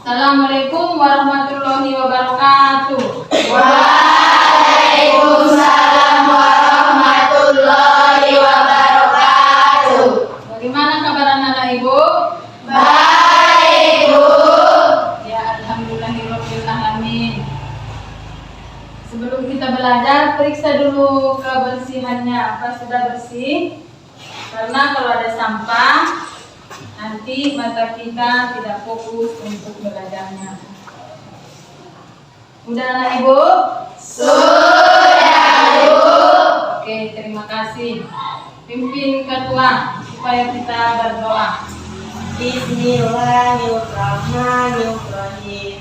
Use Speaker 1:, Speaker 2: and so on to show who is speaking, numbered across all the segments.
Speaker 1: Assalamualaikum warahmatullahi wabarakatuh.
Speaker 2: Waalaikumsalam warahmatullahi wabarakatuh.
Speaker 1: Bagaimana kabar anak-anak Ibu?
Speaker 2: Baik, Bu.
Speaker 1: Ya, alhamdulillahirabbil alamin. Sebelum kita belajar, periksa dulu kebersihannya. Apa sudah bersih? Karena kalau ada sampah, nanti mata kita tidak fokus untuk belajarnya. Udah anak Ibu?
Speaker 2: Sudah, Bu.
Speaker 1: Oke, terima kasih. Pimpin ketua supaya kita berdoa.
Speaker 3: Bismillahirrahmanirrahim.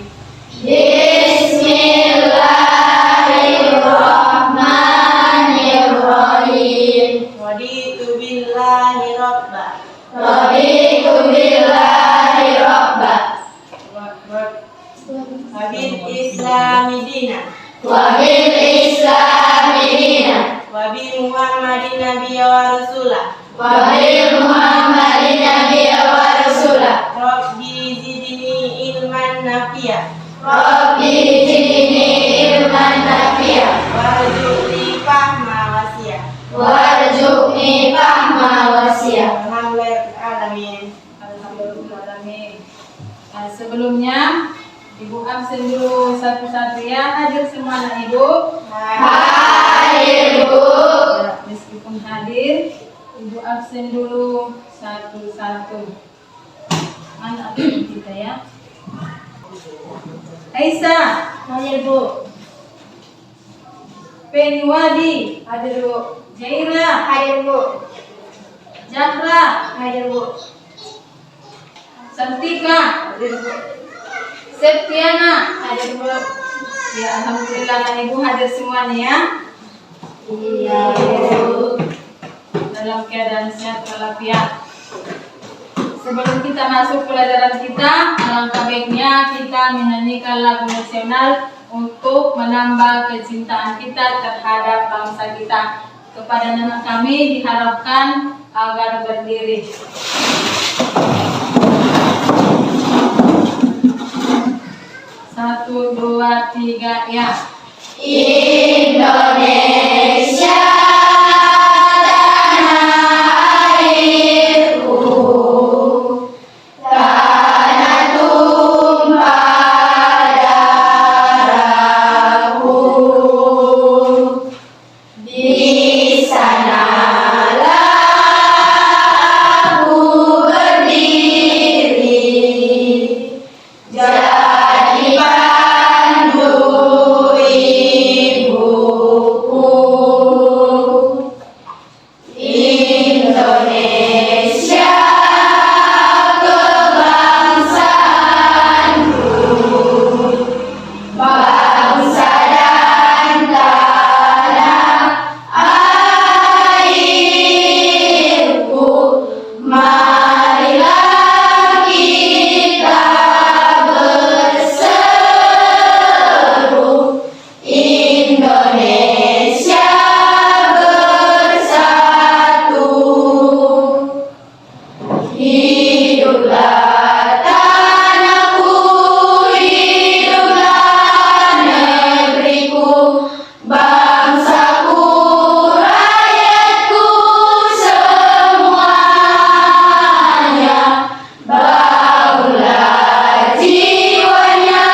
Speaker 2: Bismillahirrahmanirrahim.
Speaker 3: Raditu billahi rabba
Speaker 2: Raditu billahi rabba
Speaker 3: wa bil islami dina
Speaker 2: wa bil islami dinan
Speaker 3: wa bi muhammadin nabiyya wa rasula
Speaker 2: wa bil muhammadin nabiyya wa rasula.
Speaker 3: rabbi zidni ilman nafi'a
Speaker 2: Rabbi zidni ilman nafi'a
Speaker 3: warzuqni fahma wasi'a.
Speaker 2: warzuqni fahma wasi'a.
Speaker 3: Alhamdulillah alamin.
Speaker 1: Alhamdulillahirrahmanirrahim. Nah, sebelumnya Ibu absen dulu satu-satu ya. Hadir semua anak Ibu.
Speaker 2: Hadir, Bu.
Speaker 1: Ya, meskipun hadir, Ibu absen dulu satu-satu. Mana absen kita ya? Aisyah, hadir Bu. Peniwadi, hadir Bu. Jaira,
Speaker 2: Hadir, Bu.
Speaker 1: Jahra,
Speaker 2: Hadir, Bu.
Speaker 1: Santika, hadir Bu. Septiana, hadir Bu. Ya, alhamdulillah anak Ibu hadir semuanya ya.
Speaker 2: Iya, Bu.
Speaker 1: Dalam keadaan sehat walafiat. Sebelum kita masuk pelajaran kita, alangkah baiknya kita menyanyikan lagu nasional untuk menambah kecintaan kita terhadap bangsa kita. Kepada anak kami diharapkan agar berdiri. Satu, dua, tiga, ya.
Speaker 2: Indonesia tanah airku, tanah tumpah darahku. Di sanalah aku berdiri, jadi pandu ibuku. Indonesia kebangsaanku, bangsa dan tanah airku. Marilah kita berseru, Indonesia bersatu. Hiduplah tanahku, hiduplah negeriku, bangsaku, rakyatku semuanya. Bangunlah jiwanya,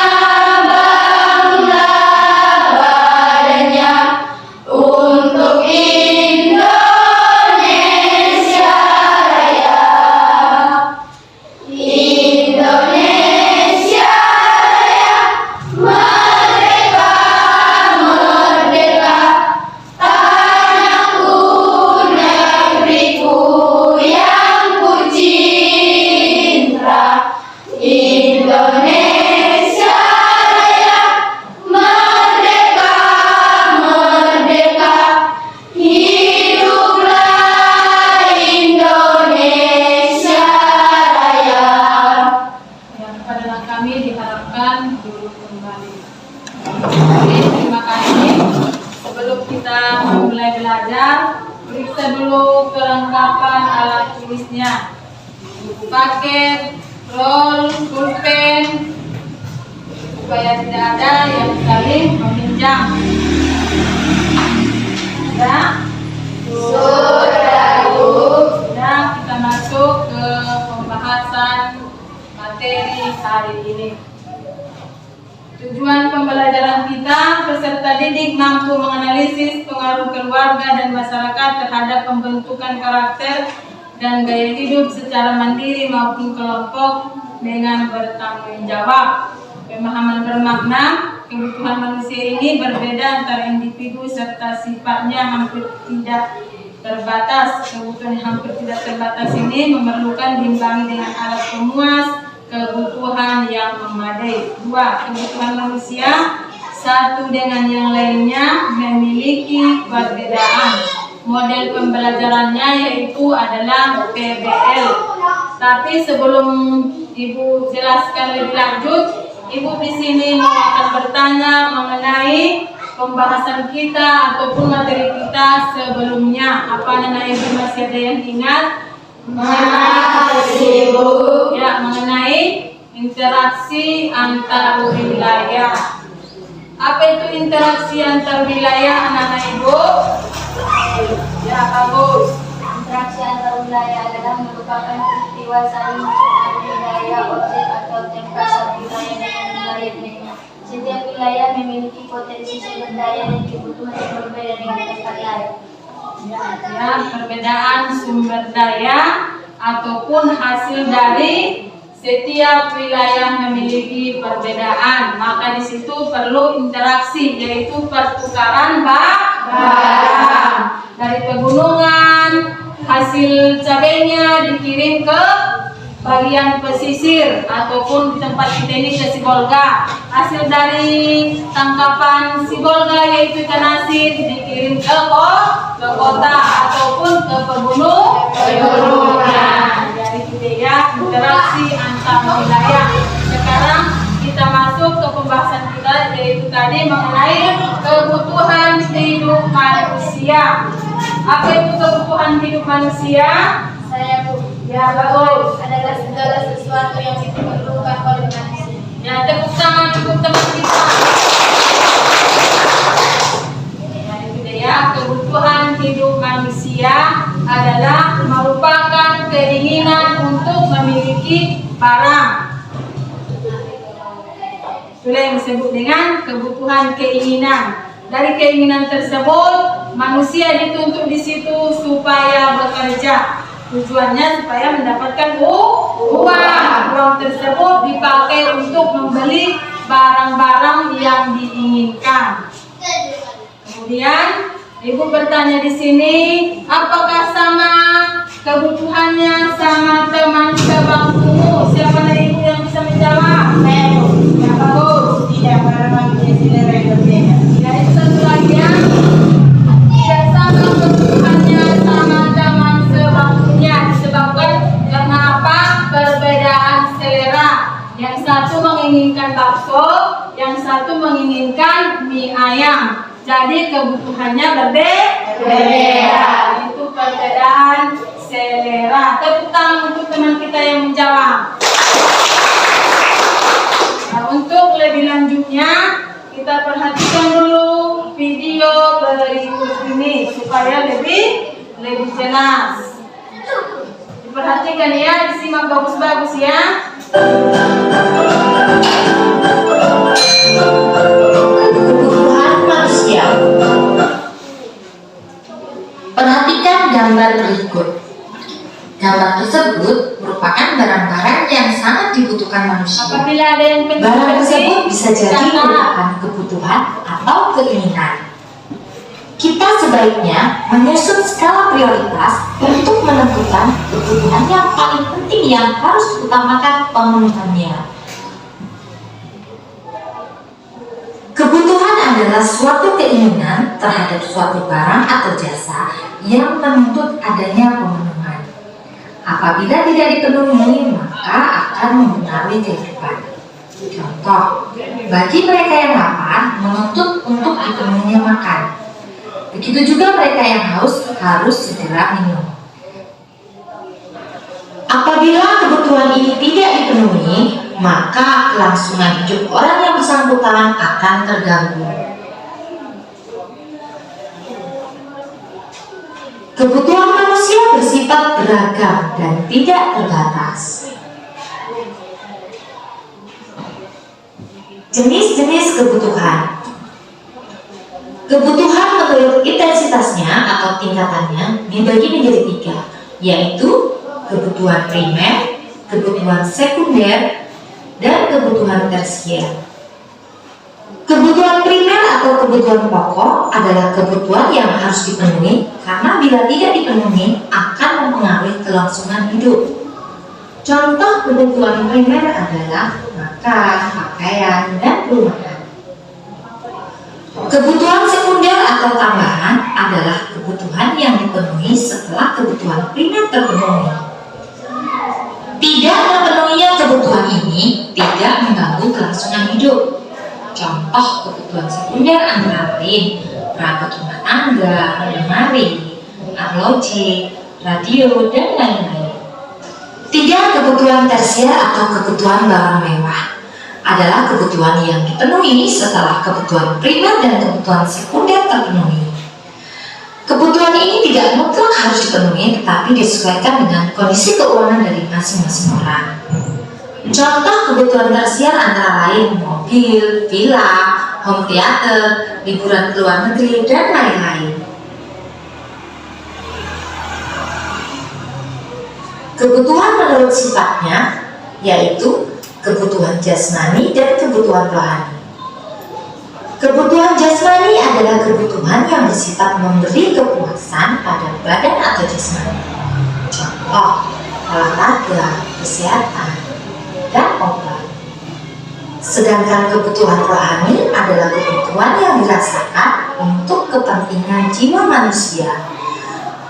Speaker 2: bangunlah badannya untuk Indonesia Raya. Indonesia Raya, merdeka, merdeka, tanahku, negeriku yang ku cinta. Indonesia Raya, merdeka, merdeka, hiduplah Indonesia Raya.
Speaker 1: Yang kepada anak kami diharapkan duduk kembali. Oke, terima kasih. Sebelum kita memulai belajar, periksa dulu kelengkapan alat tulisnya. Buku paket, roll, pulpen, supaya tidak ada yang saling meminjam. Ya.
Speaker 2: Sudah, Bu.
Speaker 1: Sudah, kita masuk ke pembahasan materi hari ini. Tujuan pembelajaran kita, peserta didik mampu menganalisis pengaruh keluarga dan masyarakat terhadap pembentukan karakter dan gaya hidup secara mandiri maupun kelompok dengan bertanggung jawab. Pemahaman bermakna, kebutuhan manusia ini berbeda antara individu serta sifatnya hampir tidak terbatas. Kebutuhan yang hampir tidak terbatas ini memerlukan diimbangi dengan alat pemuas kebutuhan yang memadai. 2. Kebutuhan manusia satu dengan yang lainnya memiliki perbedaan. Model pembelajarannya yaitu adalah PBL. Tapi sebelum Ibu jelaskan lebih lanjut, Ibu di sini akan bertanya mengenai pembahasan kita ataupun materi kita sebelumnya. Apa nana Ibu masih ada yang ingat?
Speaker 2: Masih, Bu.
Speaker 1: Ya, mengenai interaksi antar wilayah. Apa itu interaksi antar wilayah, anak-anak Ibu? Ya, bagus.
Speaker 2: Interaksi antar wilayah adalah merupakan peristiwa saling mengenal wilayah, objek atau tempat satu wilayah dengan wilayah lainnya. Setiap wilayah memiliki potensi sumber daya dan kebutuhan yang berbeda dengan tempat lain.
Speaker 1: Ya, perbedaan sumber daya ataupun hasil dari setiap wilayah memiliki perbedaan. Maka di situ perlu interaksi, yaitu pertukaran barang. Dari pegunungan, hasil cabainya dikirim ke bagian pesisir ataupun di tempat kita ini ke Sibolga. Hasil dari tangkapan Sibolga yaitu ikan asin dikirim ke kota ataupun ke pegunungan. Dari kita ya, interaksi antar wilayah. Sekarang kita masuk ke pembahasan kita, yaitu tadi mengenai kebutuhan hidup manusia. Apa itu kebutuhan hidup manusia?
Speaker 2: Saya, Bu.
Speaker 1: Ya, bagus.
Speaker 2: Adalah segala sesuatu yang diperlukan oleh manusia.
Speaker 1: Ya, tepuk tangan untuk teman kita. Ya, itu dia. Kebutuhan hidup manusia adalah merupakan keinginan untuk memiliki barang. Itulah yang disebut dengan kebutuhan keinginan. Dari keinginan tersebut, manusia dituntut di situ supaya bekerja. Tujuannya supaya mendapatkan uang. Uang tersebut dipakai untuk membeli barang-barang yang diinginkan. Kemudian, Ibu bertanya di sini, apakah sama kebutuhannya sama teman sebangkumu? Siapa dari Ibu yang bisa menjawab?
Speaker 3: Saya, Bu.
Speaker 1: Ya, bagus.
Speaker 3: Tidak, para manusia selera yang berbeda.
Speaker 1: Ya, itu satu lagi ya. Tidak sama kebutuhannya sama teman sebangkunya. Disebabkan karena apa? Perbedaan selera. Yang satu menginginkan bakso, yang satu menginginkan mie ayam. Jadi kebutuhannya berbeda. Itu perbedaan selera. Tepuk tangan untuk teman kita yang menjawab. Nah, untuk lebih lanjutnya, kita perhatikan dulu video berikut ini supaya lebih jelas. Diperhatikan ya, disimak bagus-bagus ya.
Speaker 4: Kebutuhan manusia. Perhatikan gambar berikut. Gambar tersebut merupakan barang-barang yang sangat dibutuhkan manusia.
Speaker 1: Apabila ada yang
Speaker 4: Barang tersebut bisa jadi merupakan kebutuhan atau keinginan. Kita sebaiknya menyusun skala prioritas untuk menentukan kebutuhan yang paling penting yang harus diutamakan pemenuhannya. Kebutuhan adalah suatu keinginan terhadap suatu barang atau jasa yang menuntut adanya pemenuhan. Apabila tidak dipenuhi, maka akan mempengaruhi kehidupan. Contoh, bagi mereka yang lapar, menuntut untuk dipenuhinya makan. Begitu juga mereka yang haus harus segera minum. Apabila kebutuhan ini tidak dipenuhi, maka kelangsungan hidup orang yang bersangkutan akan terganggu. Kebutuhan manusia bersifat beragam dan tidak terbatas. Jenis-jenis kebutuhan. Kebutuhan menurut intensitasnya atau tingkatannya dibagi menjadi 3, yaitu kebutuhan primer, kebutuhan sekunder, dan kebutuhan tersier. Kebutuhan primer atau kebutuhan pokok adalah kebutuhan yang harus dipenuhi karena bila tidak dipenuhi akan mempengaruhi kelangsungan hidup. Contoh kebutuhan primer adalah makan, pakaian, dan perumahan. Kebutuhan sekunder atau tambahan adalah kebutuhan yang dipenuhi setelah kebutuhan primer terpenuhi. Tidak terpenuhinya kebutuhan ini tidak mengganggu kelangsungan hidup. Contoh kebutuhan sekunder antara lain perangkat rumah tangga, lemari, arloji, radio, dan lain-lain. 3. Kebutuhan tersier atau kebutuhan barang mewah adalah kebutuhan yang dipenuhi setelah kebutuhan primer dan kebutuhan sekunder terpenuhi. Kebutuhan ini tidak mutlak harus dipenuhi, tetapi disesuaikan dengan kondisi keuangan dari masing-masing orang. Contoh kebutuhan tersier antara lain mobil, villa, home theater, liburan ke luar negeri, dan lain-lain. Kebutuhan menurut sifatnya yaitu kebutuhan jasmani dan kebutuhan rohani. Kebutuhan jasmani adalah kebutuhan yang bersifat memberi kepuasan pada badan atau jasmani. Contoh, olahraga, kesehatan, dan obat. Sedangkan kebutuhan rohani adalah kebutuhan yang dirasakan untuk kepentingan jiwa manusia.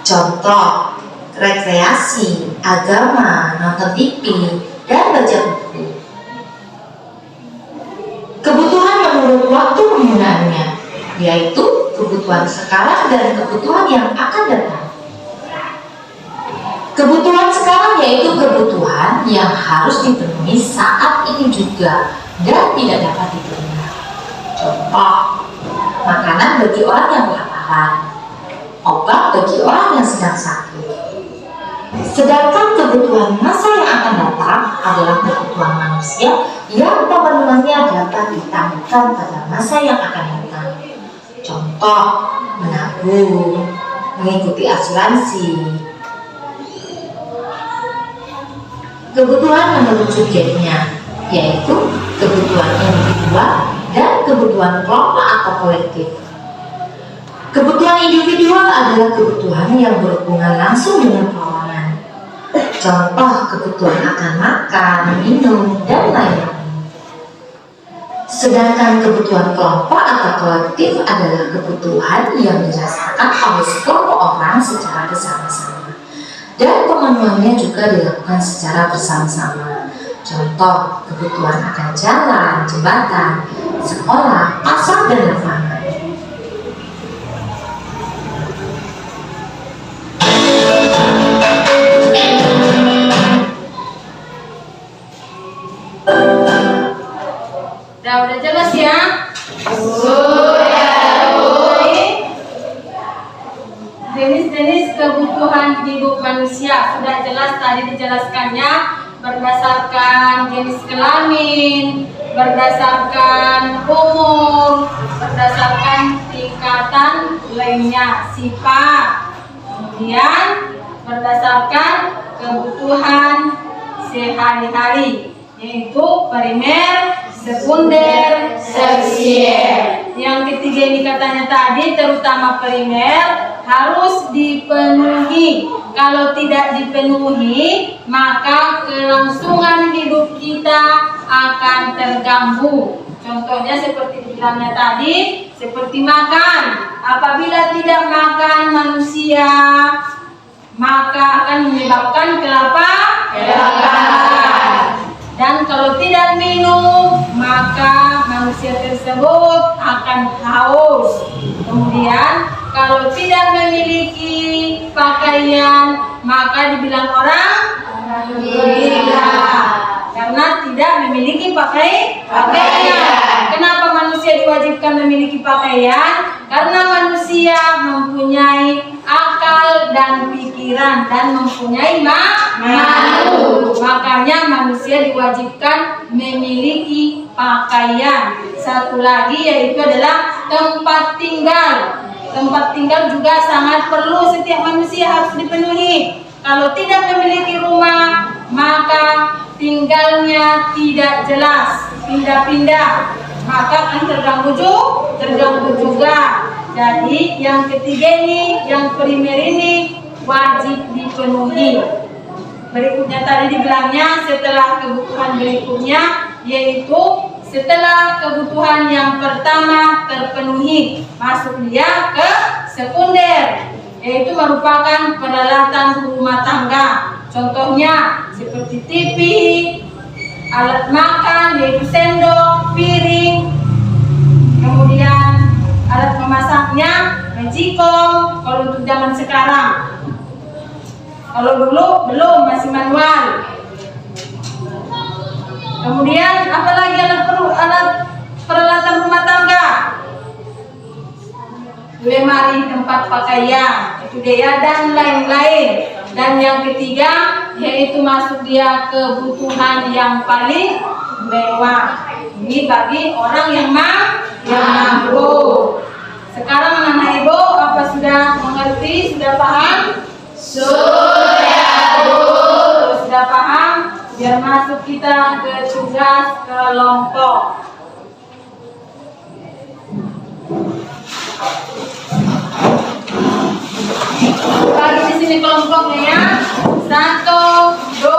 Speaker 4: Contoh, rekreasi, agama, nonton TV, dan baca buku. Kebutuhan menurut waktu penggunaannya, yaitu kebutuhan sekarang dan kebutuhan yang akan datang. Kebutuhan sekarang yaitu kebutuhan yang harus dipenuhi saat ini juga dan tidak dapat ditunda. Contoh, makanan bagi orang yang kelaparan, obat bagi orang yang sedang sakit. Sedangkan kebutuhan masa yang akan datang adalah kebutuhan manusia yang pemenuhannya dapat ditangguhkan pada masa yang akan datang. Contoh, menabung, mengikuti asuransi. Kebutuhan menurut subjeknya, yaitu kebutuhan individual dan kebutuhan kelompok atau kolektif. Kebutuhan individual adalah kebutuhan yang berhubungan langsung dengan keuangan. Contoh kebutuhan akan makan, minum, dan lain-lain. Sedangkan kebutuhan kelompok atau kolektif adalah kebutuhan yang dirasakan oleh sekelompok orang secara bersama-sama. Dan pemenuhannya juga dilakukan secara bersama-sama. Contoh, kebutuhan akan jalan, jembatan, sekolah, pasar, dan lapangan.
Speaker 1: Udah jelas ya? Jenis-jenis kebutuhan hidup manusia sudah jelas tadi dijelaskannya berdasarkan jenis kelamin, berdasarkan umur, berdasarkan tingkatan lainnya, sifat, kemudian berdasarkan kebutuhan sehari-hari, yaitu primer, sekunder, tersier. Yang ketiga ini katanya tadi, terutama primer harus dipenuhi. Kalau tidak dipenuhi, maka kelangsungan hidup kita akan terganggu. Contohnya seperti bilangnya tadi, seperti makan. Apabila tidak makan manusia, maka akan menyebabkan kelaparan. Dan kalau tidak minum, maka manusia tersebut akan haus. Kemudian, kalau tidak memiliki pakaian, maka dibilang orang gila karena tidak memiliki pakaian. Kenapa manusia diwajibkan memiliki pakaian? Karena manusia mempunyai akal dan pikiran dan mempunyai malu. Makanya manusia diwajibkan memiliki pakaian. Satu lagi yaitu adalah tempat tinggal. Tempat tinggal juga sangat perlu, setiap manusia harus dipenuhi. Kalau tidak memiliki rumah, maka tinggalnya tidak jelas, pindah-pindah, maka akan terganggu juga. Jadi yang ketiga ini, yang primer ini wajib dipenuhi. Berikutnya tadi dibilangnya setelah kebutuhan berikutnya, yaitu setelah kebutuhan yang pertama terpenuhi, masuk dia ke sekunder, yaitu merupakan peralatan rumah tangga. Contohnya seperti TV, alat makan yaitu sendok, piring, kemudian alat memasaknya, magicom kalau untuk zaman sekarang. Kalau dulu belum, masih manual. Kemudian apalagi alat peralatan rumah tangga? Lemari tempat pakaian, itu dia, dan lain-lain. Dan yang ketiga yaitu masuk dia kebutuhan yang paling mewah. Ini bagi orang yang mampu. Sekarang anak ibu apa sudah mengerti, sudah paham? Sudah paham? Biar masuk kita ke tugas kelompok. Bagi di sini kelompoknya ya. 1, 2,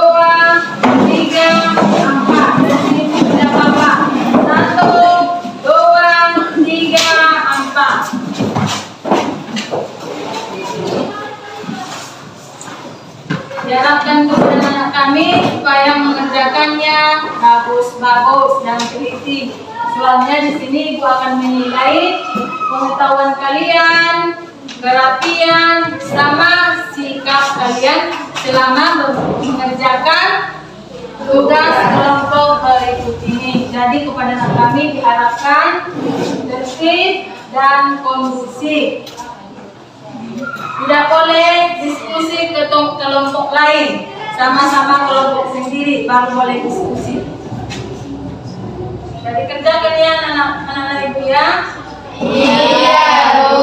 Speaker 1: 3, 4. Di sini tidak apa-apa. 1, 2, 3, 4. Diharapkan kepada anak kami supaya mengerjakannya bagus-bagus dan teliti. Soalnya di sini Ibu akan menilai pengetahuan kalian, kerapian, sama sikap kalian selama mengerjakan tugas kelompok berikut ini. Jadi kepada anak kami diharapkan tertib dan kondusif. Tidak boleh diskusi ke kelompok lain, sama-sama kelompok sendiri baru boleh diskusi. Jadi kerjakan ya anak-anak ibu ya. Iya Bu.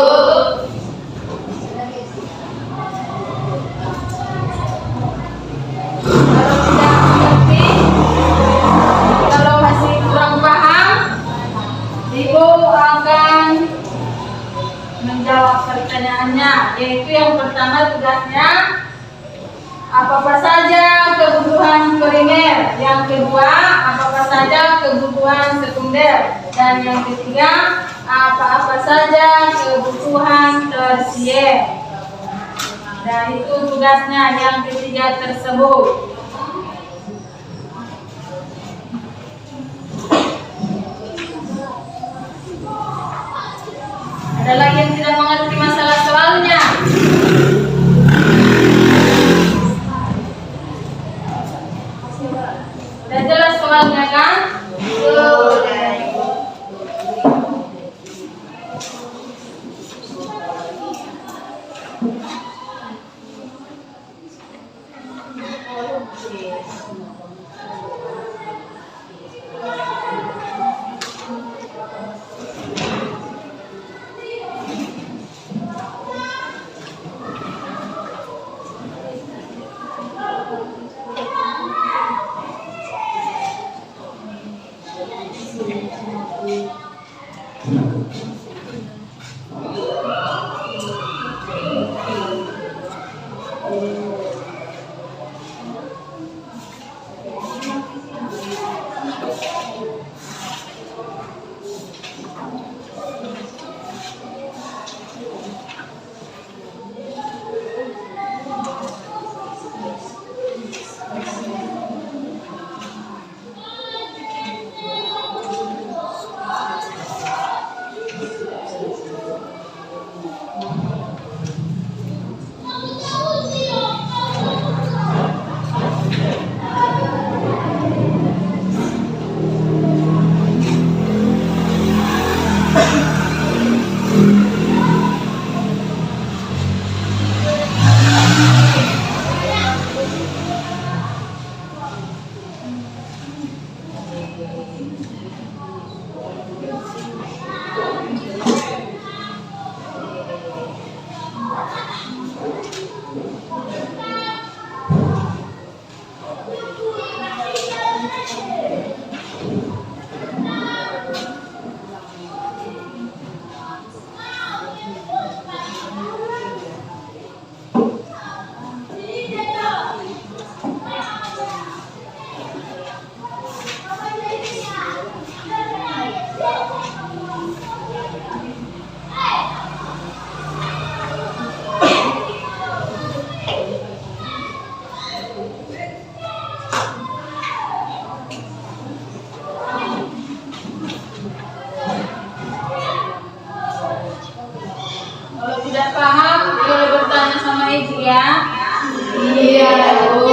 Speaker 1: Kalau masih kurang paham, ibu akan menjawab pertanyaannya, yaitu yang pertama tugasnya apa saja kebutuhan primer, yang kedua apa saja kebutuhan sekunder, dan yang ketiga apa saja kebutuhan tersier. Dan itu tugasnya yang ketiga tersebut. Ada lagi yang tidak mengerti masalah soalnya? Sudah jelas soalnya kan? Sudah. Kalau tidak paham, boleh bertanya sama ibu ya. Iya, Bu.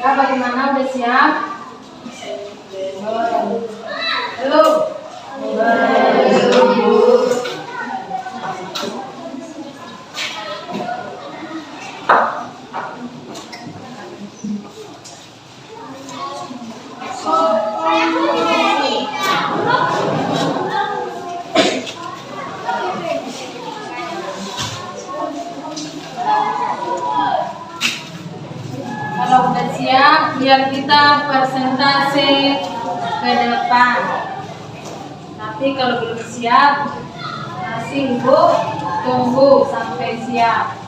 Speaker 1: Ya, bagaimana? Udah siap? Belum? Belum, Bu. Kalau udah siap, biar kita presentasi ke depan. Tapi kalau belum siap, masih Ibu tunggu sampai siap.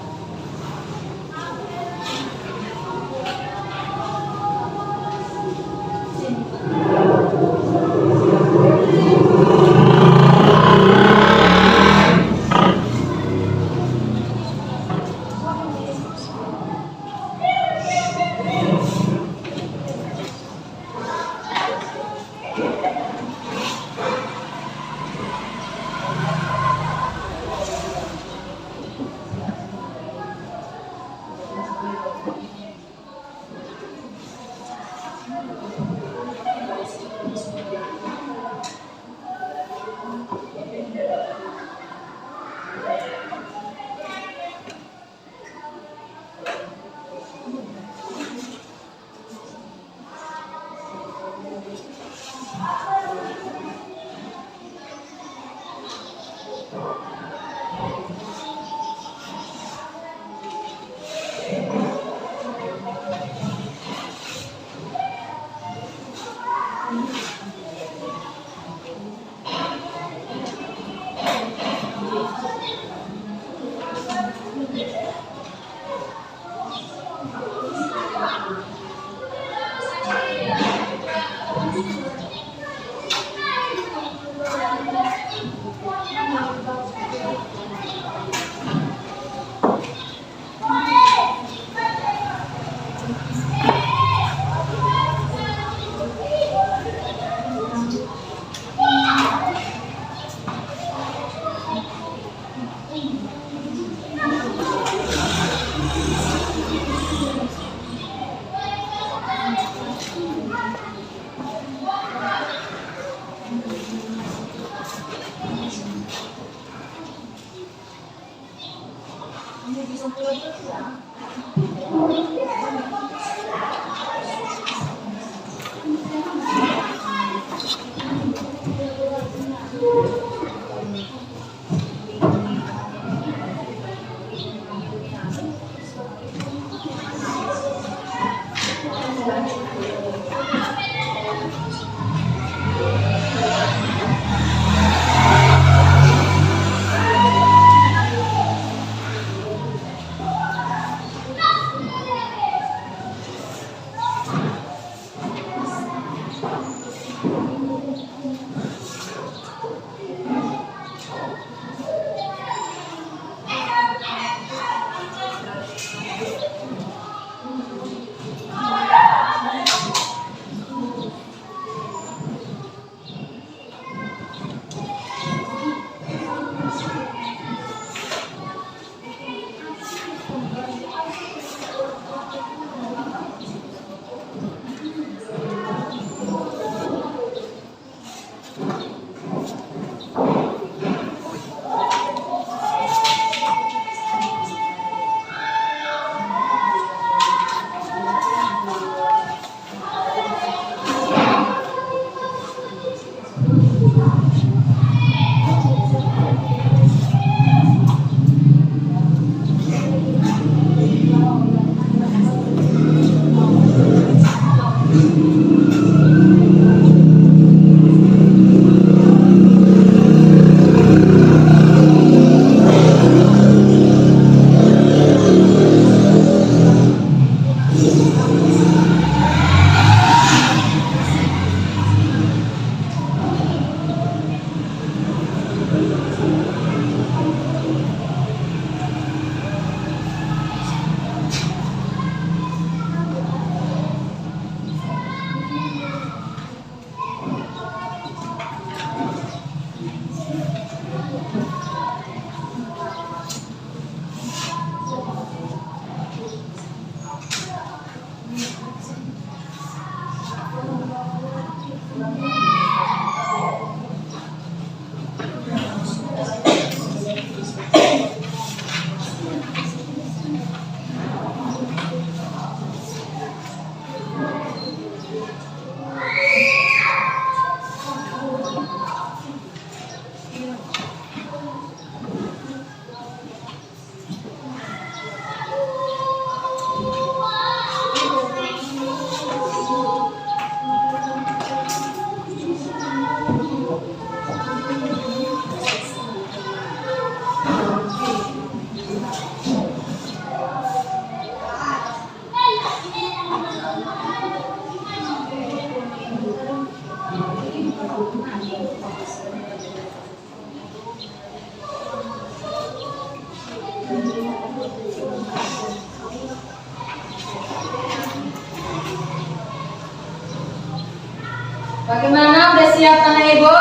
Speaker 1: Bagaimana, udah siap anak ibu?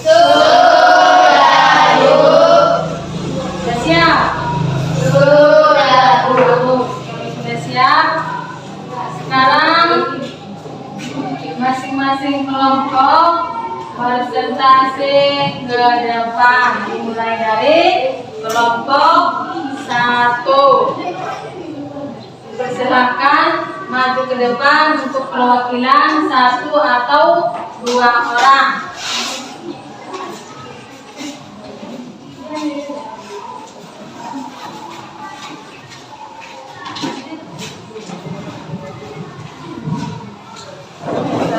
Speaker 1: Sudah siap? Sudah siap? Sekarang masing-masing kelompok presentasi ke depan, dimulai dari kelompok 1. Persilakan maju ke depan untuk perwakilan 1 atau 2 orang.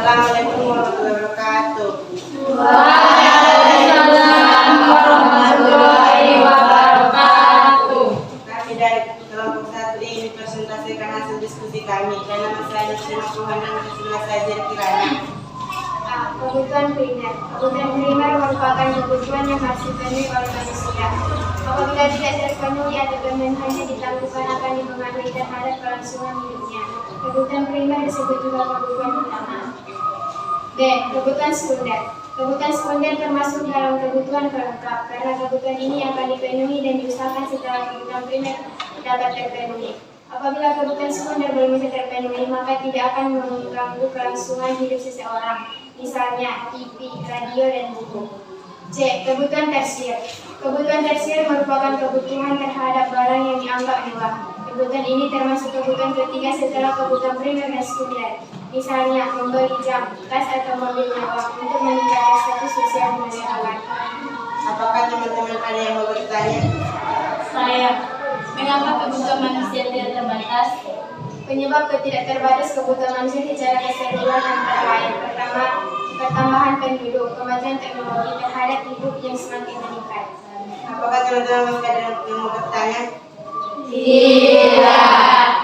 Speaker 3: Assalamualaikum warahmatullahi wabarakatuh.
Speaker 1: Waalaikumsalam warahmatullahi wabarakatuh.
Speaker 3: Kami dari kelompok 1 ini presentasikan hasil diskusi kami. Dan nama saya Nusima Tuhan dan keseluruhan saya Zir Kirana.
Speaker 2: Kebutuhan primer. Kebutuhan primer merupakan kebutuhan yang harus dipenuhi oleh manusia. Apabila tidak terpenuhi atau pemenuhannya dilakukan akan dipengaruhi terhadap kelangsungan hidupnya. Kebutuhan primer disebut juga kebutuhan utama. B. Kebutuhan sekunder. Kebutuhan sekunder termasuk dalam kebutuhan pelengkap karena kebutuhan ini akan dipenuhi dan diusahakan setelah kebutuhan primer dapat terpenuhi. Apabila kebutuhan sekunder belum bisa terpenuhi, maka tidak akan mengganggu kelangsungan hidup seseorang, misalnya TV, radio, dan buku. C. Kebutuhan tersier. Kebutuhan tersier merupakan kebutuhan terhadap barang yang dianggap mewah. Kebutuhan ini termasuk kebutuhan ketiga setelah kebutuhan primer dan sekunder. Misalnya, membeli jam, tas, atau mobil mewah untuk meningkatkan status sosial masyarakat.
Speaker 3: Apakah teman-teman ada yang mau bertanya?
Speaker 1: Saya, mengapa kebutuhan manusia tidak terbatas?
Speaker 2: Penyebab ketidakterbatas kebutuhan manusia secara keseluruhan antara lain. Pertama, pertambahan penduduk, kemajuan teknologi terhadap hidup yang semakin meningkat.
Speaker 3: Apakah teman-teman masih ada yang mau bertanya?
Speaker 1: Tidak.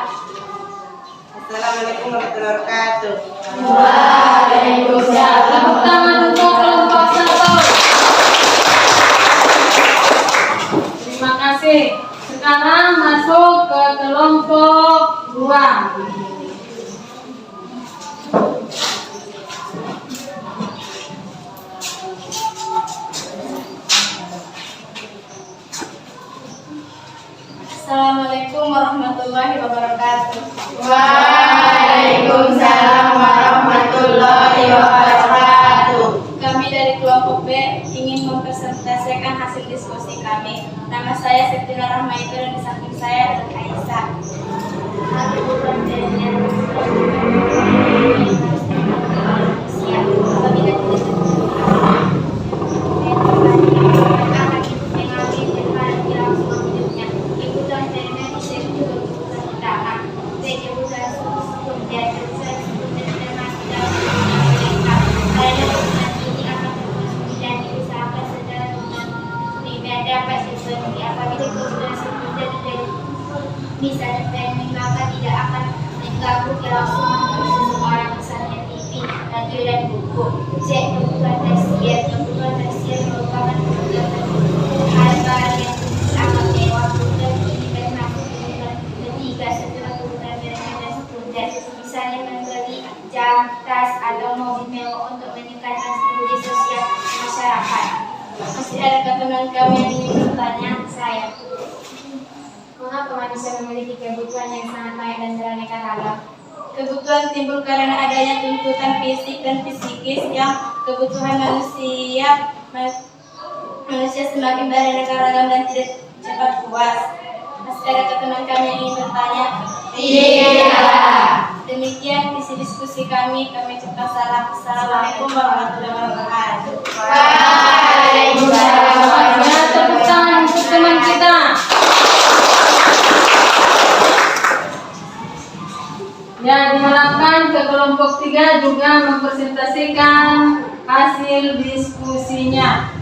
Speaker 3: Assalamualaikum warahmatullahi wabarakatuh.
Speaker 1: Waalaikumsalam. Tepuk tangan untuk kelompok 1. Terima kasih. Sekarang masuk ke kelompok 2. Assalamualaikum warahmatullahi wabarakatuh.
Speaker 3: Waalaikumsalam warahmatullahi wabarakatuh.
Speaker 1: Kami dari kelompok B ingin mempresentasikan hasil diskusi kami. Nama saya Septina Rahmaita dan di samping saya ada Aisyah.
Speaker 2: Kebutuhan primer manusia. Apabila tidak bisa terpenuhi maka tidak akan mengganggu kelangsungan hidup seseorang, misalnya TV, radio, dan buku. C. Kebutuhan tersier. Kebutuhan tersier merupakan kebutuhan terhadap barang yang dianggap mewah. Kebutuhan ini termasuk kebutuhan ketiga setelah kebutuhan primer dan sekunder, misalnya membeli jam, tas, atau mobil mewah untuk meningkatkan studi sosial masyarakat. Masih ada teman kami yang ingin bertanya? Saya. Mengapa manusia memiliki kebutuhan yang sangat banyak dan beraneka ragam?
Speaker 1: Kebutuhan timbul karena adanya tuntutan fisik dan psikis yang kebutuhan manusia semakin beraneka ragam dan tidak cepat puas. Masih ada teman kami yang ingin bertanya? Tidak. Demikian isi diskusi kami cepat salam. Assalamualaikum warahmatullahi wabarakatuh.
Speaker 3: Waalaikumsalam.
Speaker 1: Tepuk tangan untuk teman kita. Ya, diharapkan ke kelompok 3 juga mempresentasikan hasil diskusinya.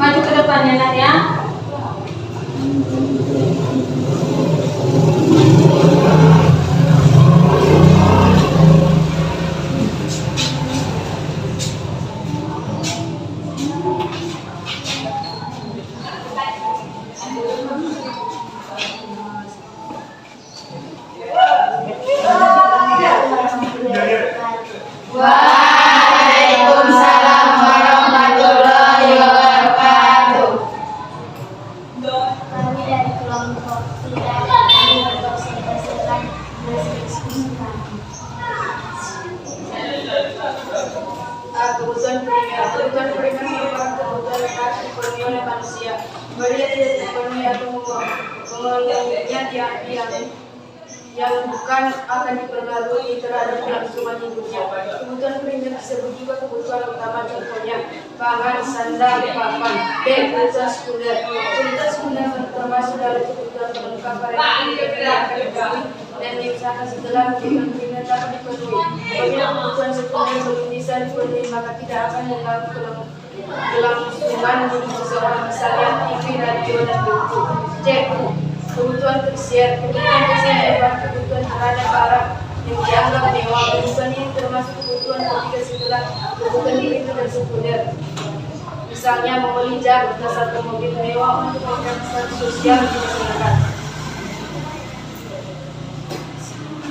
Speaker 1: Maju ke depan ya, Nak ya.
Speaker 3: Waalaikumsalam warahmatullahi wabarakatuh.
Speaker 2: Kami dari kelompok 3 ingin mempresentasikan hasil diskusi kami.
Speaker 1: Kebutuhan primer merupakan kebutuhan yang harus dipenuhi oleh manusia. Bila tidak terpenuhi atau memenuhinya
Speaker 5: yang bukan akan dipengaruhi terhadap kelangsungan hidupnya. Kebutuhan primer tersebut juga kebutuhan utama, contohnya pangan, sandal, papan. B. Kebutuhan sekunder. Kebutuhan sekunder termasuk dalam kebutuhan pelengkap pada dan diusahakan setelah kebutuhan primer dapat dipenuhi. Apabila kebutuhan sekunder belum bisa dipenuhi, maka tidak akan mengganggu kelangsungan hidup seseorang, misalnya TV, radio, dan buku. C. Kebutuhan tersier. Kebutuhan tersier merupakan kebutuhan terhadap barang yang dianggap mewah. Kebutuhan ini termasuk kebutuhan ketiga setelah kebutuhan primer dan sekunder. Misalnya membeli jam atau mobil mewah untuk meningkatkan status sosial di masyarakat.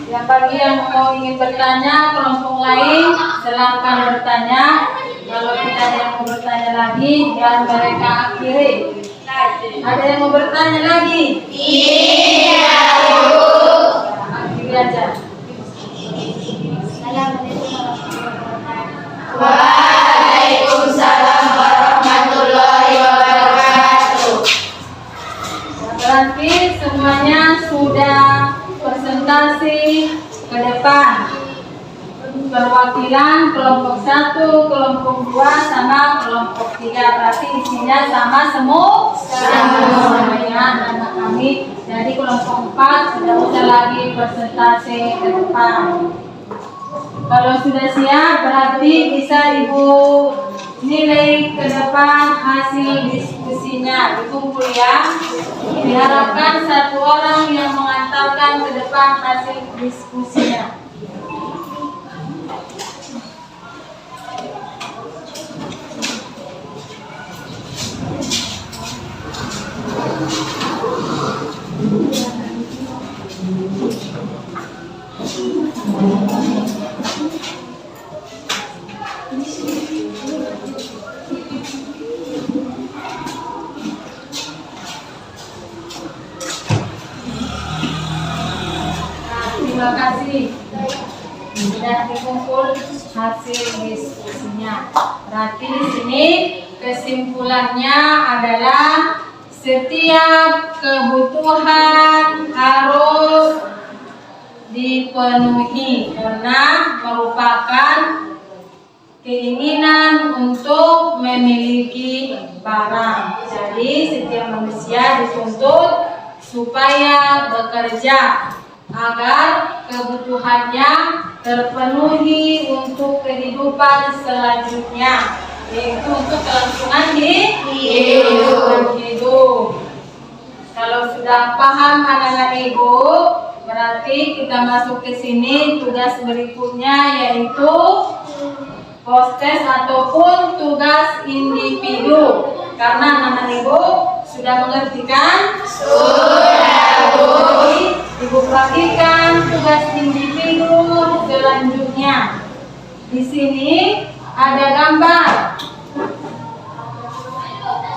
Speaker 1: Yang bagi yang ingin bertanya, kelompok lain silakan bertanya. Kalau tidak ada yang mau bertanya lagi, biar mereka akhiri. Ada yang mau bertanya lagi? Iya, Bu. Akhiri aja.
Speaker 2: Waalaikumsalam warahmatullahi wabarakatuh.
Speaker 1: Berarti semuanya sudah presentasi ke depan. Perwakilan kelompok 1, kelompok 2, sama kelompok 3. Berarti isinya sama semua dengan anak kami. Jadi kelompok 4 sudah usah lagi presentasi ke depan. Kalau sudah siap, berarti bisa Ibu nilai ke depan hasil diskusinya. Dikumpul ya. Diharapkan satu orang yang mengantarkan ke depan hasil diskusinya. Terima kasih sudah dikumpul hasil diskusinya. Berarti di sini kesimpulannya adalah setiap kebutuhan harus dipenuhi karena merupakan keinginan untuk memiliki barang. Jadi setiap manusia dituntut supaya bekerja agar kebutuhannya terpenuhi untuk kehidupan selanjutnya, yaitu untuk kelangsungan hidup. Kalau sudah paham anak-anak Ibu, berarti kita masuk ke sini tugas berikutnya, yaitu post-test ataupun tugas individu. Karena anak-anak Ibu sudah mengerti kan? Sudah, Bu. Ibu perhatikan tugas individu selanjutnya. Di sini ada gambar.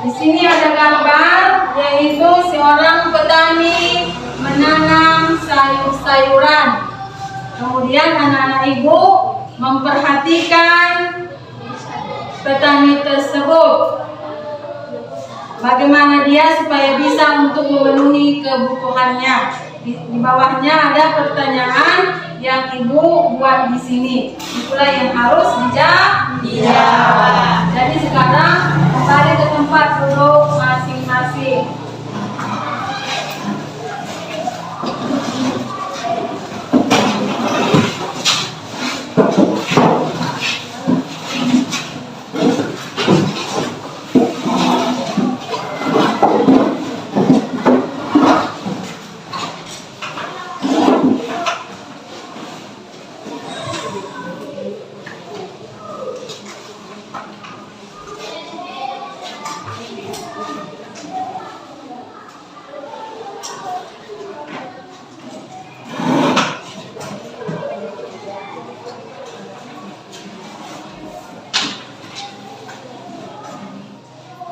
Speaker 1: Di sini ada gambar, yaitu seorang petani menanam sayur-sayuran. Kemudian anak-anak Ibu memperhatikan petani tersebut. Bagaimana dia supaya bisa untuk memenuhi kebutuhannya. Di bawahnya ada pertanyaan yang Ibu buat di sini. Itulah yang harus dijawab. Jadi sekarang kembali ke tempat duduk masing-masing.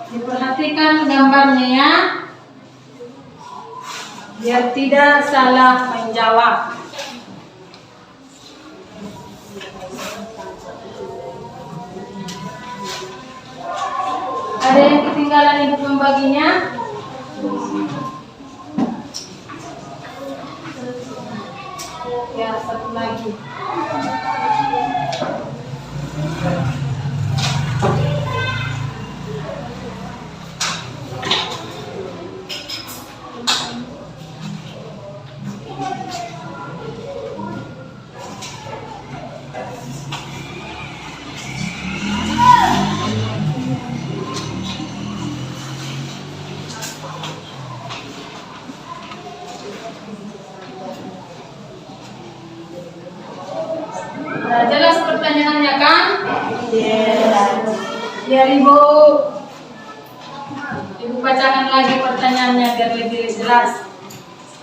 Speaker 1: Diperhatikan gambarnya ya, biar tidak salah menjawab. Ada yang ketinggalan Ibu membaginya? satu lagi. Nah, jelas pertanyaannya kan? Biar Ibu bacakan lagi pertanyaannya biar lebih jelas.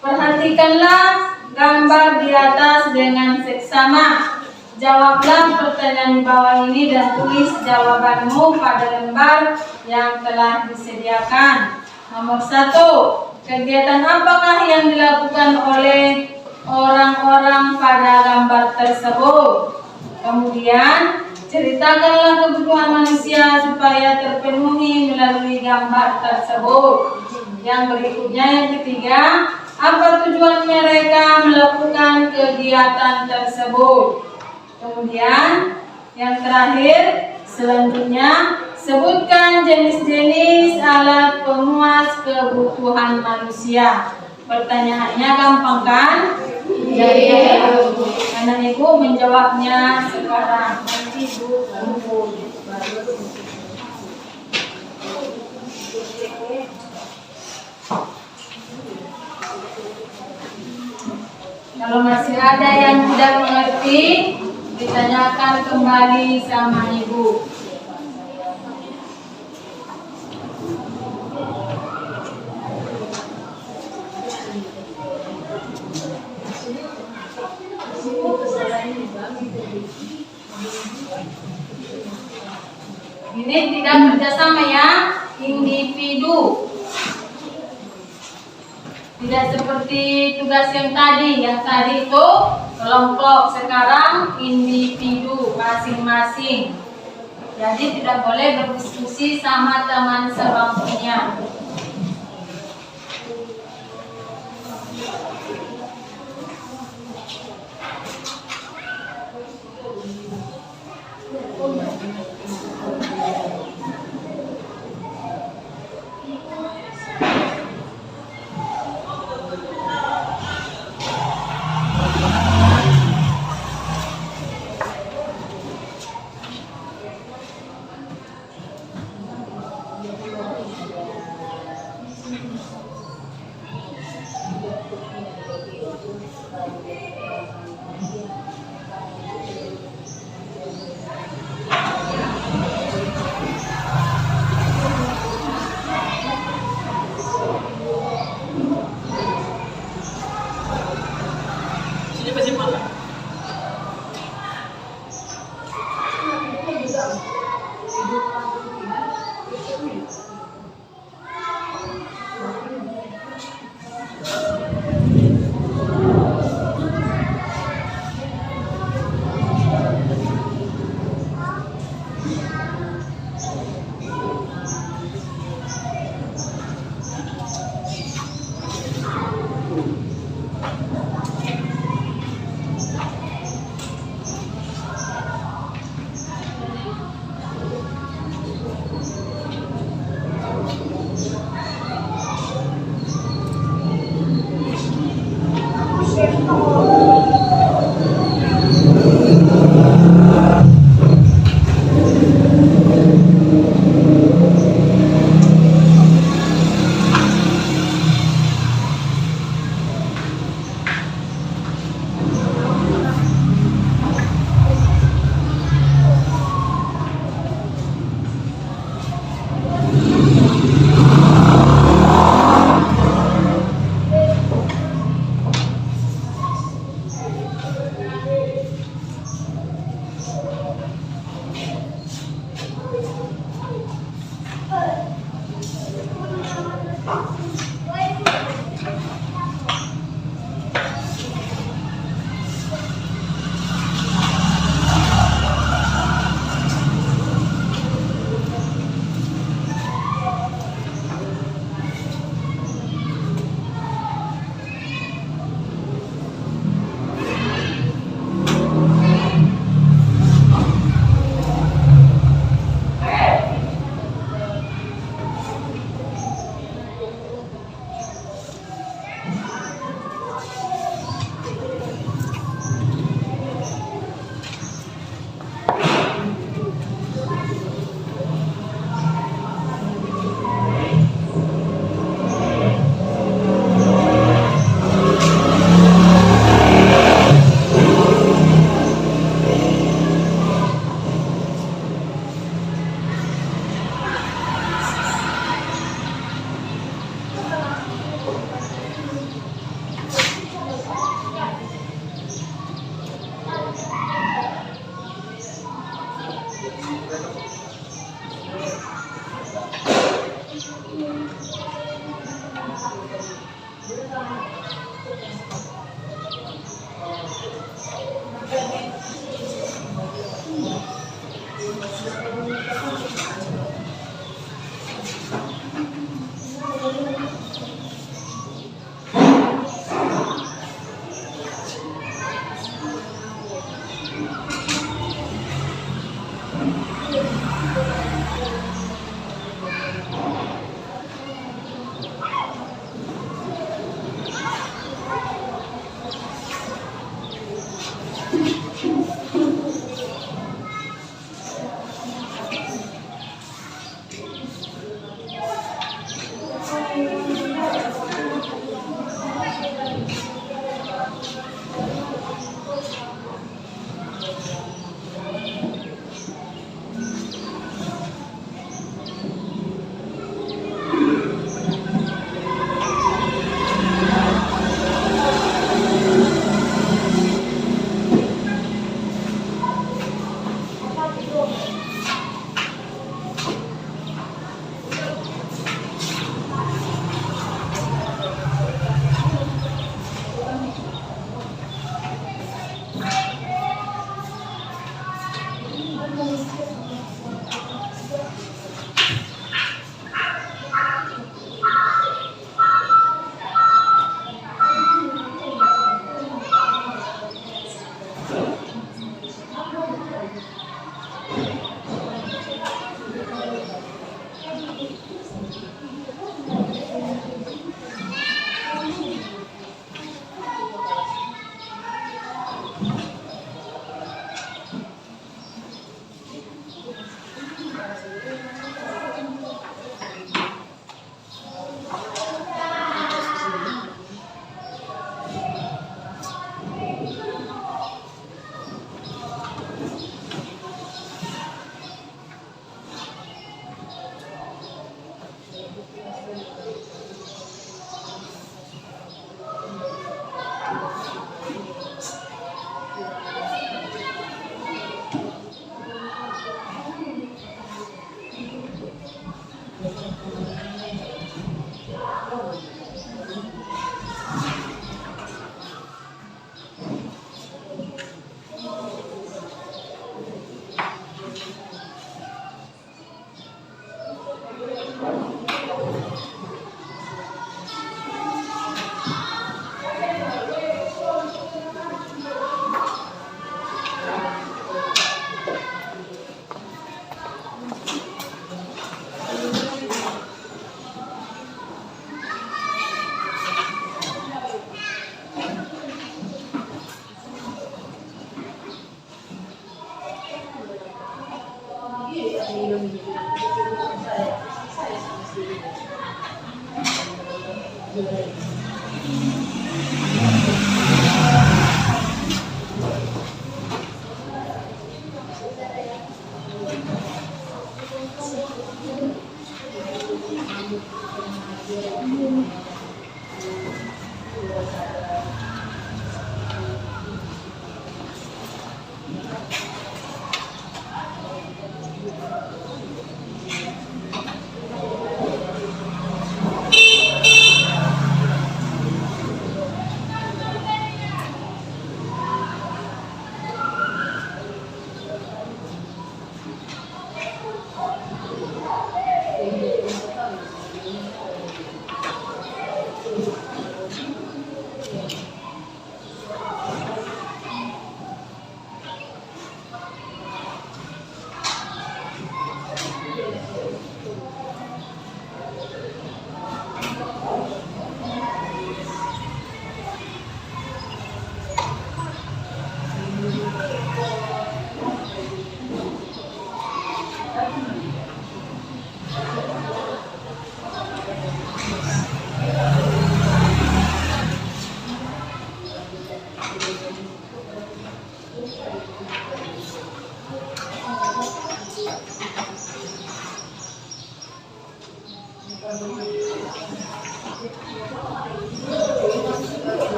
Speaker 1: Perhatikanlah gambar di atas dengan seksama. Jawablah pertanyaan di bawah ini dan tulis jawabanmu pada lembar yang telah disediakan. Nomor 1. Kegiatan apakah yang dilakukan oleh orang-orang pada gambar tersebut? Kemudian, ceritakanlah kebutuhan manusia supaya terpenuhi melalui gambar tersebut. Yang berikutnya, yang ketiga, apa tujuan mereka melakukan kegiatan tersebut? Kemudian, yang terakhir, selanjutnya, sebutkan jenis-jenis alat pemuas kebutuhan manusia. Pertanyaannya gampang kan? Iya. Anak Ibu menjawabnya sekarang. Nanti Ibu kumpul. Kalau masih ada yang tidak mengerti, ditanyakan kembali sama Ibu. Ini tidak kerjasama ya, individu. Tidak seperti tugas yang tadi itu kelompok, sekarang individu masing-masing. Jadi tidak boleh berdiskusi sama teman sebangkunya.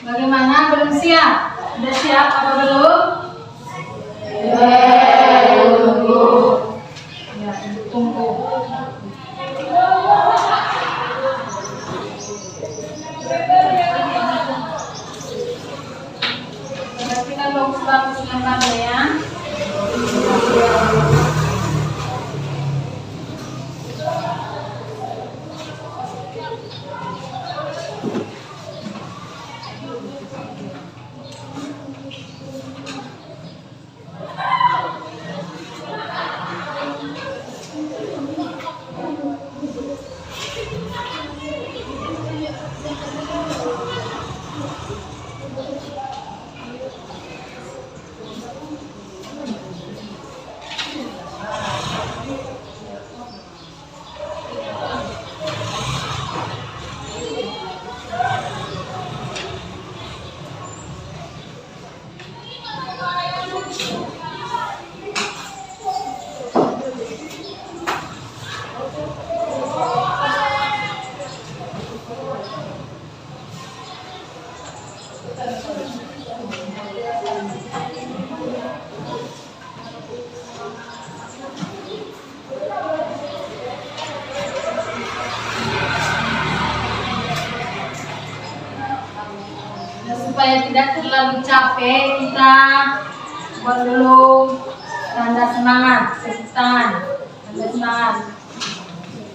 Speaker 1: Bagaimana? Belum siap? Sudah siap apa belum? Ya, tunggu. Perhatikan bagus-bagus gambarnya ya. Dan supaya tidak terlalu capek, kita buat dulu tanda semangat, tepuk tangan, tanda semangat.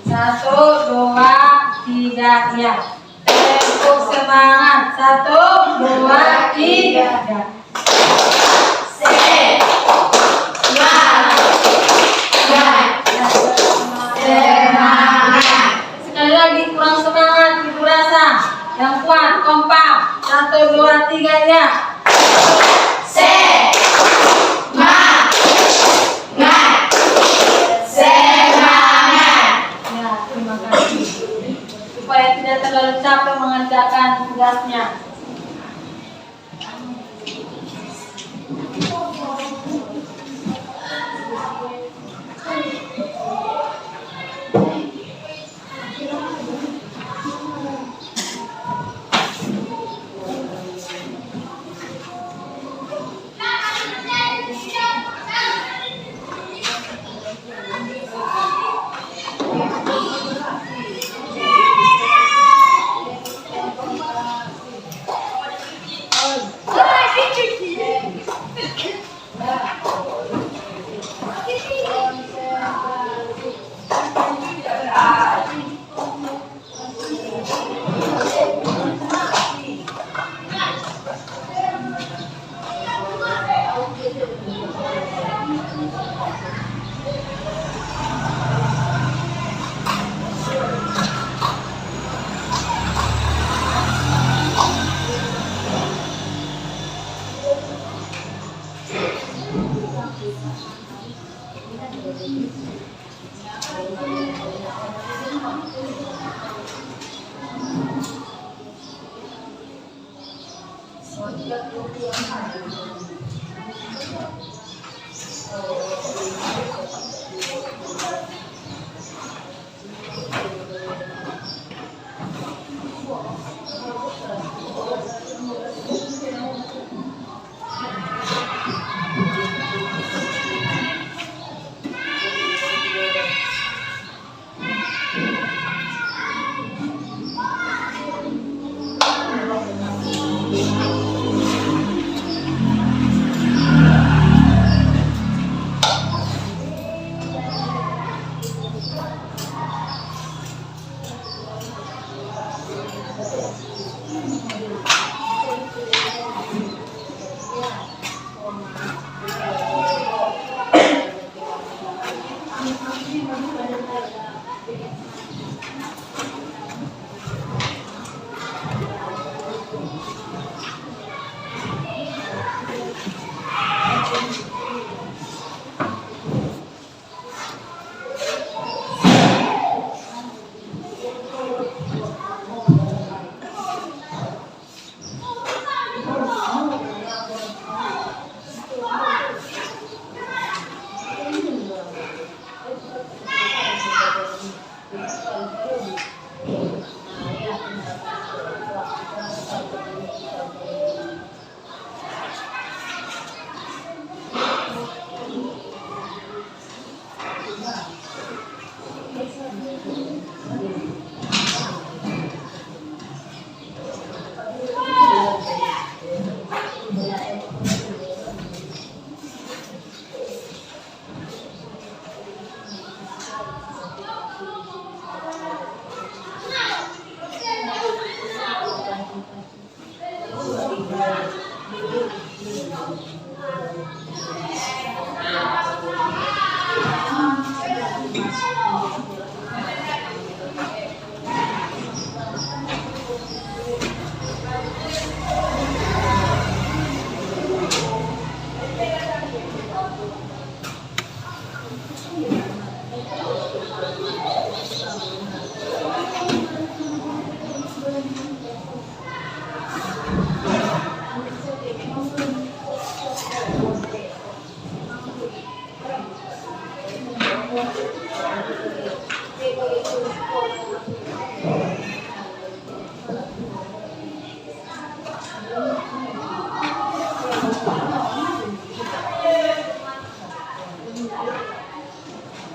Speaker 1: 1, 2, 3, ya. Tepuk semangat. 1, 2, 3, ya. Sekali lagi kurang semangat, ibu rasa. Yang kuat, kompak. 1, 2, 3, ya. Ya, terima kasih. Supaya tidak terlalu capek mengerjakan tugasnya.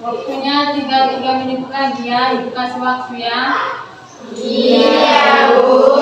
Speaker 1: Waktunya tinggal 3 menit lagi ya, Ibu kasih waktu ya.
Speaker 2: Iya, Bu.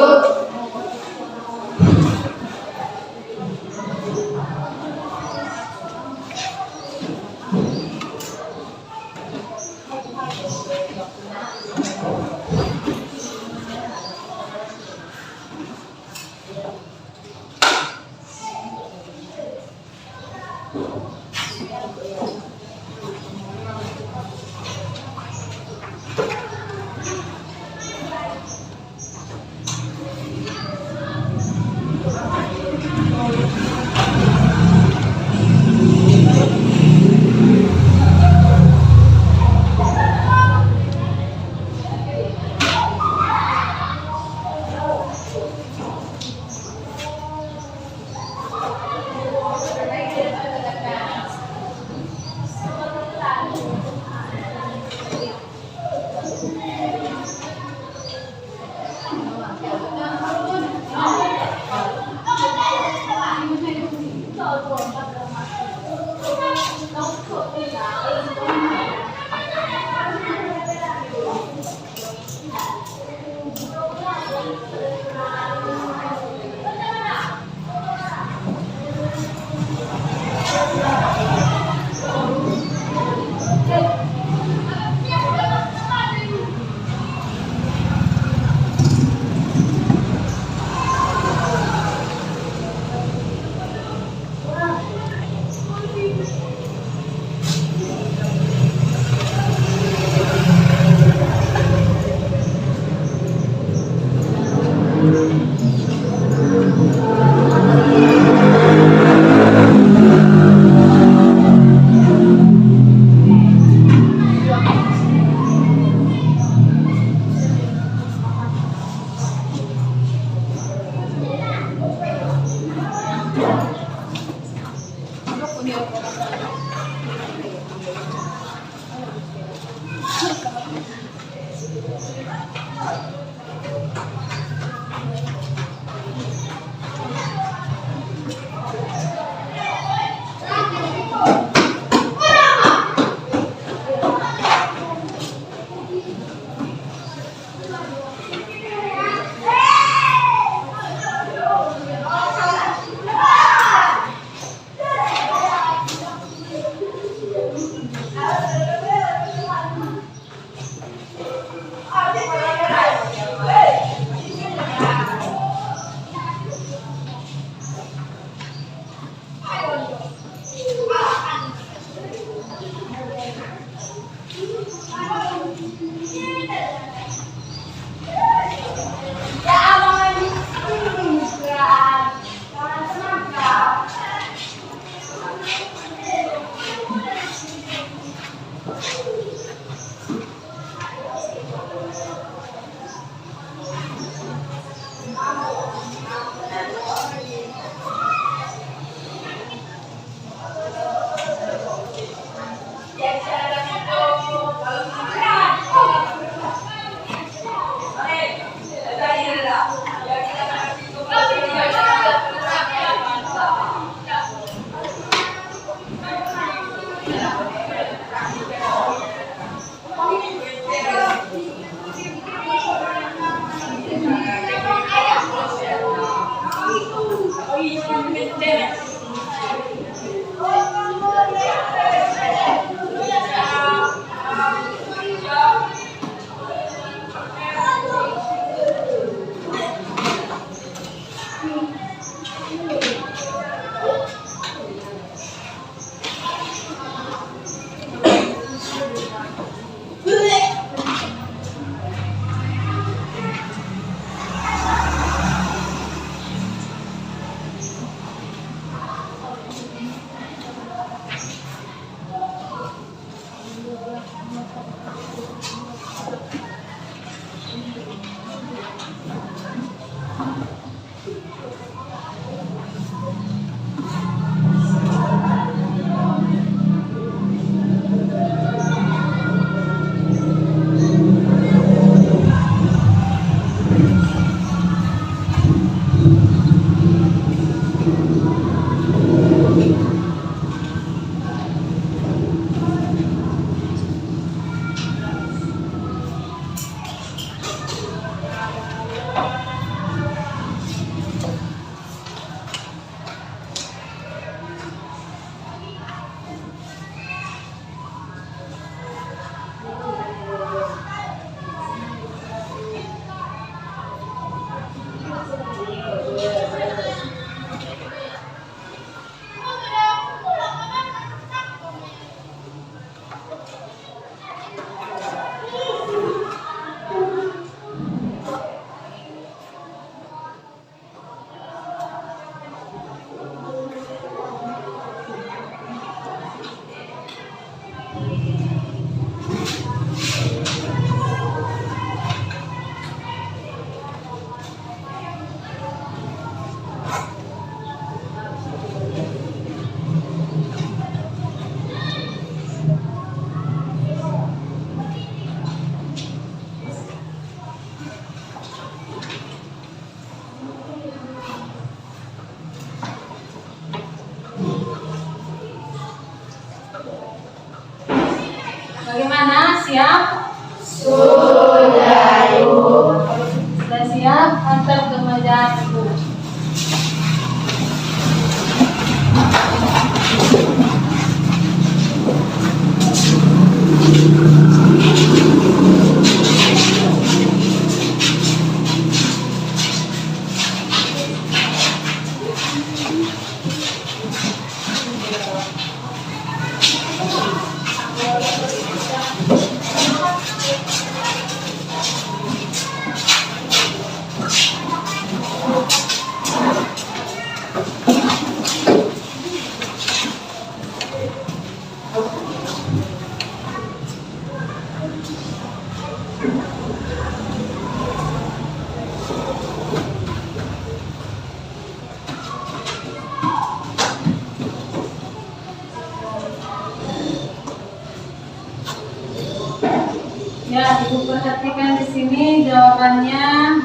Speaker 1: Ya, Ibu perhatikan di sini jawabannya.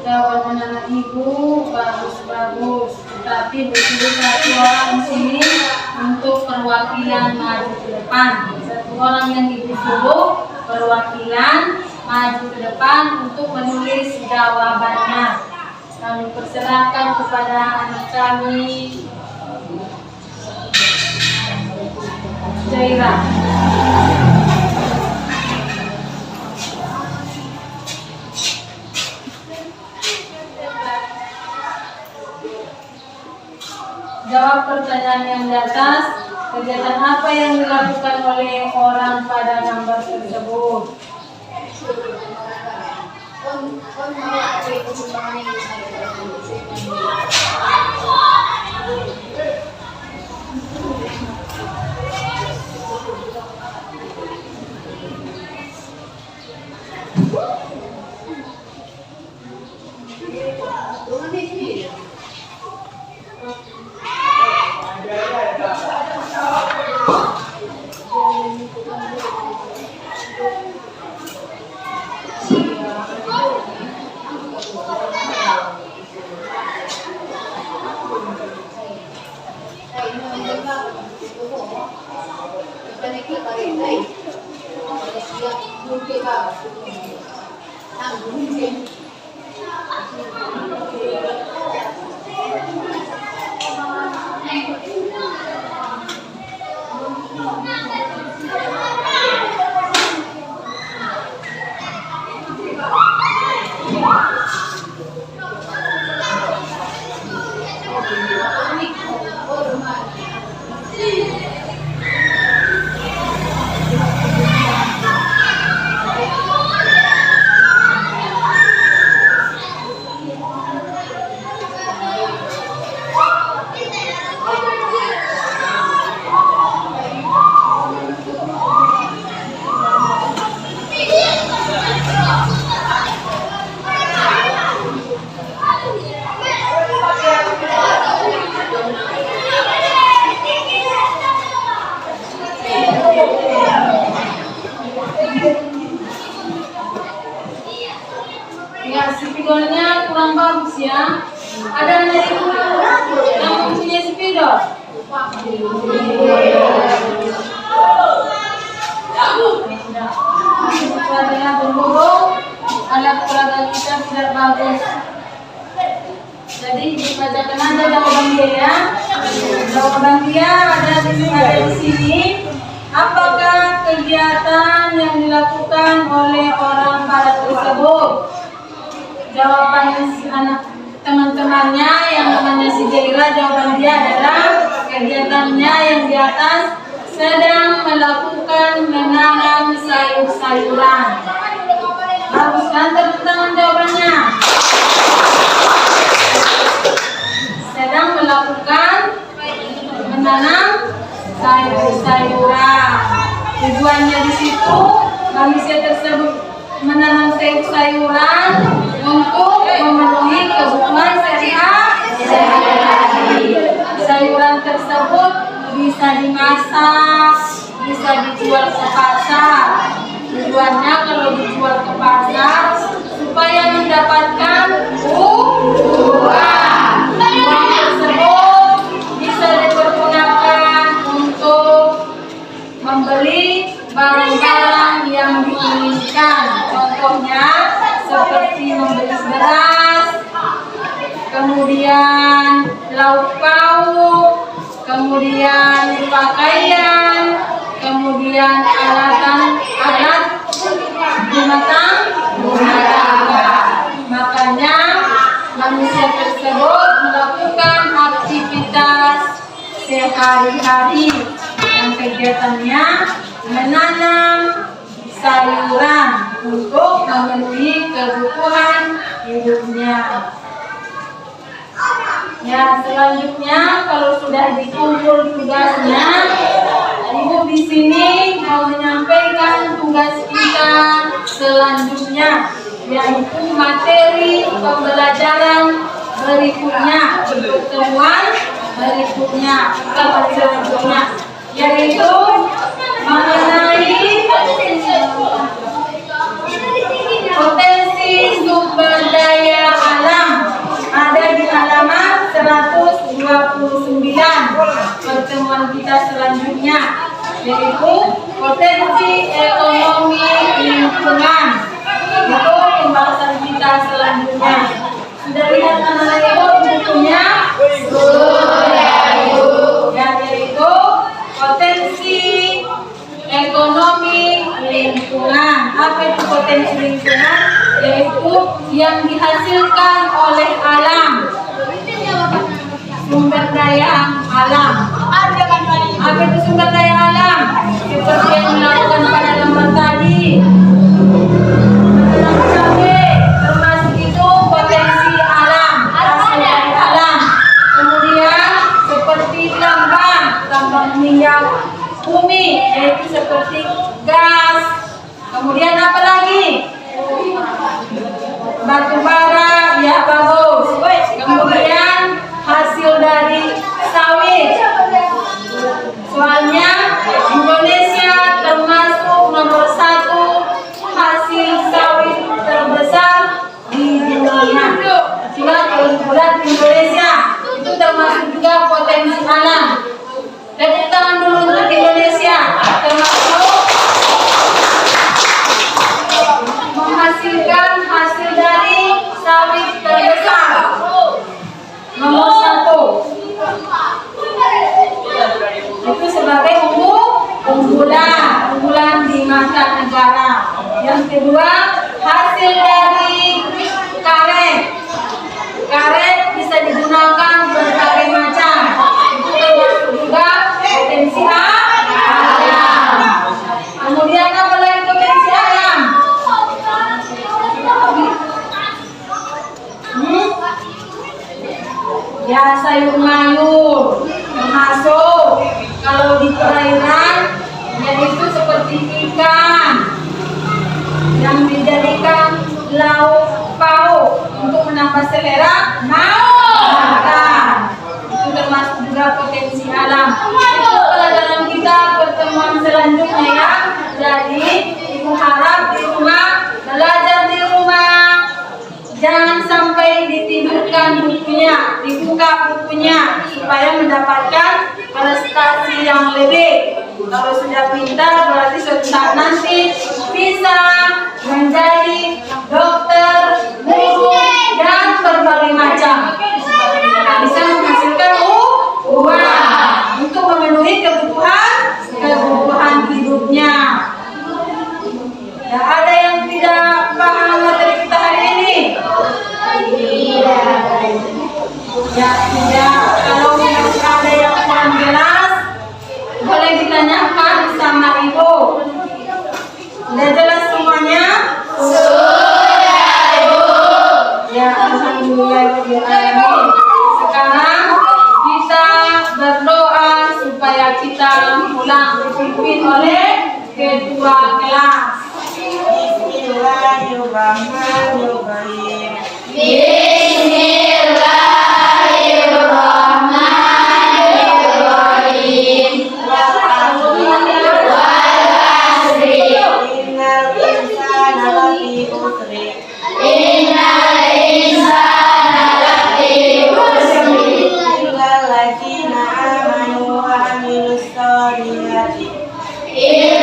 Speaker 1: Jawaban anak Ibu bagus-bagus. Tapi butuh satu orang di sini untuk perwakilan maju ke depan. Satu orang yang Ibu suruh perwakilan maju ke depan untuk menulis jawabannya. Kami persilahkan kepada anak kami, Jaira. Jawab pertanyaan yang di atas. Kegiatan apa yang dilakukan oleh orang pada gambar tersebut? Ya, spidolnya kurang bagus ya. Ada anak ibu yang mempunyai spidol? Suaranya berhubung, alat peraga kita tidak bagus. Jadi dibacakan aja jawaban dia ya. Jawaban dia ada di sini. Apakah kegiatan yang dilakukan oleh orang barat tersebut? Jawaban anak teman-temannya yang namanya si Jaira, jawaban dia adalah kegiatannya yang di atas sedang melakukan menanam sayur-sayuran. Bagus kan teman-teman jawabannya? Sedang melakukan menanam sayur-sayuran. Tujuannya di situ manusia tersebut menanam sayur-sayuran untuk memenuhi kebutuhan sehari-hari. Sayuran tersebut bisa dimasak, bisa dijual ke pasar. Tujuannya kalau dijual ke pasar supaya mendapatkan uang. Uang tersebut bisa dipergunakan untuk membeli barang-barang yang diinginkan. Contohnya seperti membeli beras, kemudian lauk pauk, kemudian pakaian, kemudian alat rumah tangga. Makanya manusia tersebut melakukan aktivitas sehari-hari yang kegiatannya menanam sayuran untuk memenuhi kebutuhan hidupnya. Ya, selanjutnya kalau sudah dikumpul tugasnya, Ibu di sini mau menyampaikan tugas kita selanjutnya, yaitu materi pembelajaran berikutnya, pertemuan berikutnya, selanjutnya, yaitu mengenai pelajaran kita selanjutnya, yaitu potensi ekonomi lingkungan. Itu pembahasan kita selanjutnya. Sudah lihat anak-anak ibu bukunya? Ya, yaitu potensi ekonomi lingkungan. Apa itu potensi lingkungan? Yaitu yang dihasilkan oleh alam, sumber daya alam. Apa itu sumber daya alam? Seperti yang dilakukan pada lembar tadi, menanam cabai, termasuk itu potensi alam, hasil dari alam. Kemudian seperti tambang minyak bumi, yaitu seperti gas. Kemudian apa lagi? Batu bara, ya bagus. Kemudian hasil dari sawit. Soalnya Indonesia termasuk nomor 1 hasil sawit terbesar di dunia. Sehingga keunggulan Indonesia itu termasuk juga potensi alam. Tepuk tangan dulu untuk Indonesia, termasuk menghasilkan hasil dari sawit terbesar nomor 1. Itu sebagai unggulan di mata negara. Yang kedua, hasil dari karet. Karet bisa digunakan berbagai macam. Itu termasuk juga potensi alam. Kemudian apa lagi potensi alam? Ya, sayur mayur termasuk. Kalau di perairan, yaitu seperti ikan yang dijadikan lauk pauk untuk menambah selera makan. Itu termasuk juga potensi alam. Itu pelajaran kita pertemuan selanjutnya ya. Jadi ibu harap di rumah, belajar di rumah, jangan sampai ditidurkan bukunya, dibuka bukunya supaya mendapatkan prestasi yang lebih. Kalau sudah pintar berarti suatu saat nanti bisa menjadi dokter, guru, dan berbagai macam. Bisa menghasilkan uang untuk memenuhi kebutuhan hidupnya. Ya, ada yang tidak paham materi kita hari ini? Ya, tidak. Kalau masih ada yang kurang jelas, boleh ditanyakan sama ibu. Sudah jelas semuanya? Sudah, Ibu. Ya, alhamdulillah. Sekarang kita berdoa supaya kita pulang dipimpin oleh ketua kelas.
Speaker 3: Bismillahirrahmanirrahim.
Speaker 2: Bismillahirrahmanirrahim.
Speaker 3: Innal insana lafi khusr.
Speaker 2: Innal insana lafi khusr.
Speaker 3: Illal ladzina amanu wa amilus solihati.
Speaker 2: Innal